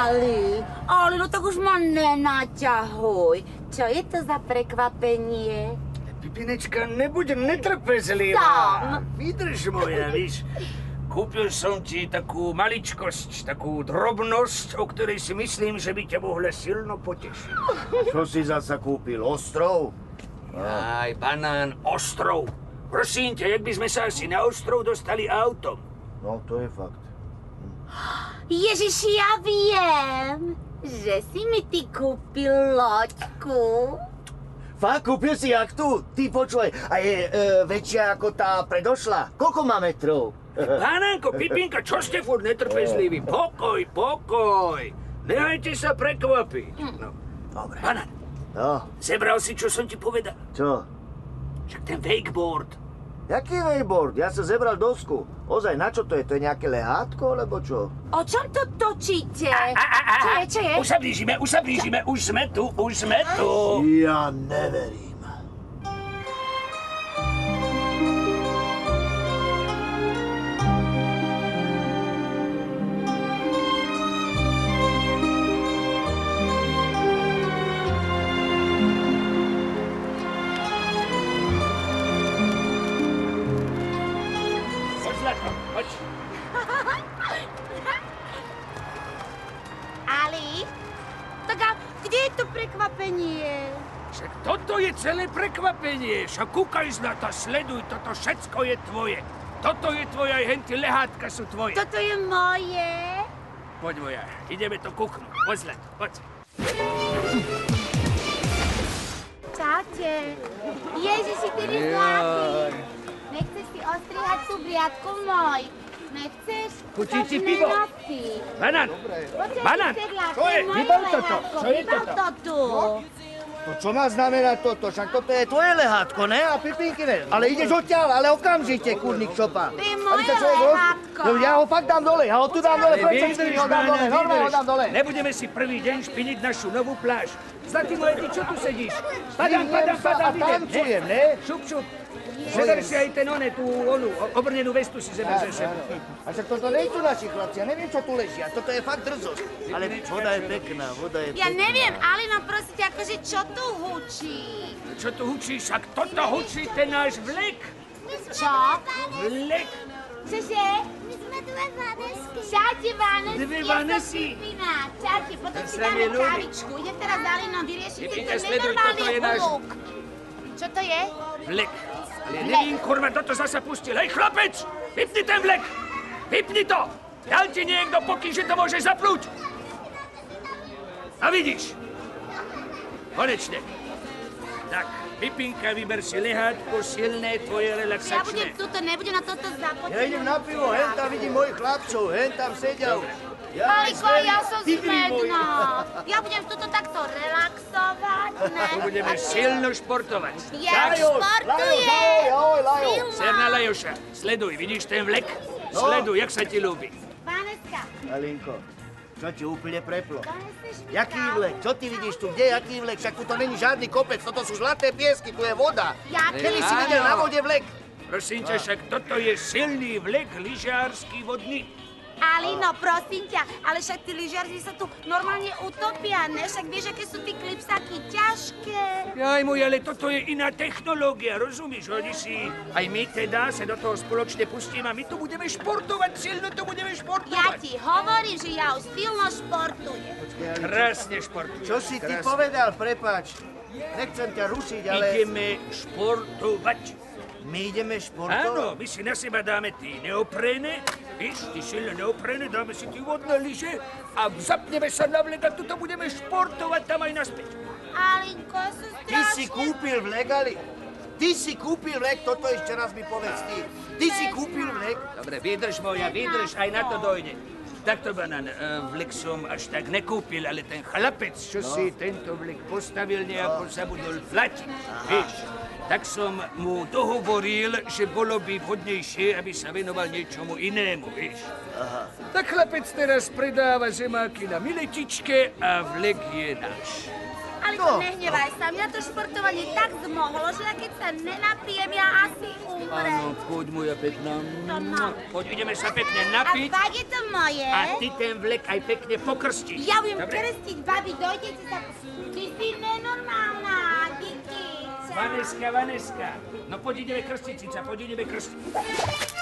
Ale, no tak už ma nenaťahuj. Čo je to za prekvapenie? Pipinečka, nebuď netrpezlivá. Tam. Vydrž moja, víš. Kúpil som ti takú maličkosť, takú drobnosť, o ktorej si myslím, že by ťa mohla silno potešiť. Čo si zasa kúpil? Ostrov? Aj banán, ostrov. Prosím ťa, jak by sme sa asi na ostrov dostali autom? No, to je fakt. Ježiš, ja viem, že si mi ty kúpil loďku. Fakt, kúpil si jachtu? Ty počuj, a je väčšia ako tá predošla? Koľko má metrov? Banánko, Pipinka, čo ste furt netrpezliví? Pokoj, pokoj. Nehajte sa prekvapiť. No. Dobre. Banán, No, zebral si, čo som ti povedal? čo? Však ten wakeboard. Jaký wakeboard? Ja som zebral dosku. Ozaj, na čo to je? To je nejaké lehátko, alebo čo? O čom to točíte? Čo je? Už sa blížime, už sme tu. Ja neverím. Poď, Zlatko, poď. Ali, tak a kde je to prekvapenie? Však toto je celé prekvapenie. Však kúkaj na to, sleduj, toto všetko je tvoje. Toto je tvoje, aj henty lehátka sú tvoje. Toto je moje. Poď moja, ideme to kúknuť. Poď, Zlatko, poď. Čaute. Ježiši, ty mi zlatý. Nechceš si ostrihať tú briadku môj? Nechceš? Chutí ti Som pivo? ženatý. Banán, Počkaj, banán, sedlák, čo je? to moje Vybav toto, lehátko, čo je vybav toto? to tu. No čo má znamenať toto? Však toto je tvoje lehátko, ne? A Pipinkine. Ale ideš odtiaľ, ale okamžite, kurník šopa. To je moje Aby sa človek lehátko. No ja ho fakt dám dole, ja ho tu dám dole, prečo Vydrž, ho dám dole, Banán, normálne ho vydrž. dám dole. Nebudeme si prvý deň špiniť našu novú pláž. Zlatý môj, ty čo tu sedíš? Zvihnem sa a tancujem, ne? Šup. Zober si aj ten tú obrnenú vestu si zeber ze sebou. A však toto nie sú naši chlapci, ja neviem, čo tu ležia, toto je fakt drzosť. Ale voda je pekná, voda je pekná. Ja neviem, Alino, prosím ťa, akože čo tu hučí? Čo tu hučíš? Však toto hučí ten náš vlek. Čo? Vlek. Čože? My sme dve Vanesky. Čaute, Vanesky. Dve ja Vanesky. som Pipina. Čaute, potom To si sa mi dáme ľúbi. kávičku. Idem teraz s Alinom vyriešiť Pipinka, tento sleduj, nenormálny toto je náš- hluk. Čo to je? Vlek. Ale nevím, kurva, kto to zasa pustil. Hej, chlapec, vypni ten vlek. Vypni to. Dal ti niekto pokyn, že to môže zaplúť. A vidíš. Konečne. Tak, Pipinka, vyber si lehátko silné, tvoje Ja budem relaxačné. tuto, nebudem na toto započítať. Ja idem na pivo, hen tam vidím mojich chlapcov, hen tam sedia. Maliko, ja som smedná. Ja budem tuto takto relaxovať, ne? Tu budeme silno športovať. Ja Tak, športujem. Ahoj, Lajo. Silno. Serna Lajoša, sleduj, vidíš ten vlek? No. Sleduj, jak sa ti ľúbi. Vaneska, Alinko, čo ti úplne preplo? doneseš mi Jaký kávu? vlek? Čo ty vidíš tu? Kde je jaký vlek? Však tu to není žiadny kopec, toto sú zlaté piesky, tu je voda. Jaký? Kedy si videl na vode vlek? Prosím ťa, však toto je silný vlek lyžiarsky vodný. Alino, prosím ťa, ale však tí lyžiarzi sa tu normálne utopia, ne? Však vieš, aké sú tí klipsáky ťažké. Jaj môj, ale toto je iná technológia, rozumíš? Oni si, aj my teda sa do toho spoločne pustíme a my tu budeme športovať, silno tu budeme Ja športovať. ti hovorím, že ja už silno športujem. Krásne športuješ. Čo si ty krásne. povedal, prepáč? Nechcem ťa rušiť, ale Ideme športovať. my ideme športovať. Áno, my si na seba dáme tí neopréne, víš, ty silné neopréne, dáme si tí vodné lyže a zapneme sa na vlek a tuto budeme športovať tam aj naspäť. Alinko, ja som Ty si strašne... kúpil vlek, Ali? Ty si kúpil vlek, toto ešte raz mi povedz ty. Ty si kúpil vlek? Dobre, vydrž moja, vydrž, aj na to dojde. Takto, Banán, vlek som až tak nekúpil, ale ten chlapec, čo si tento vlek postavil, nejako zabudol platiť, vieš. Tak som mu dohovoril, že bolo by vhodnejšie, aby sa venoval niečomu inému, vieš. Tak chlapec teraz predáva zemáky na miletičke a vlek je náš. Aliko, nehnevaj sa, mňa to športovanie tak zmohlo, že ja keď sa nenapijem, ja asi umrem. Áno, poď moja pekná. To no. Poď, ideme sa pekne A napiť. fakt je to moje? A ty ten vlek aj pekne pokrstiš. Ja budem Dobre? krstiť, babi, dojdete sa... Ty si nenormálna, díky. Vaneska. No poď ideme krstiť, cica, poď ideme krstiť.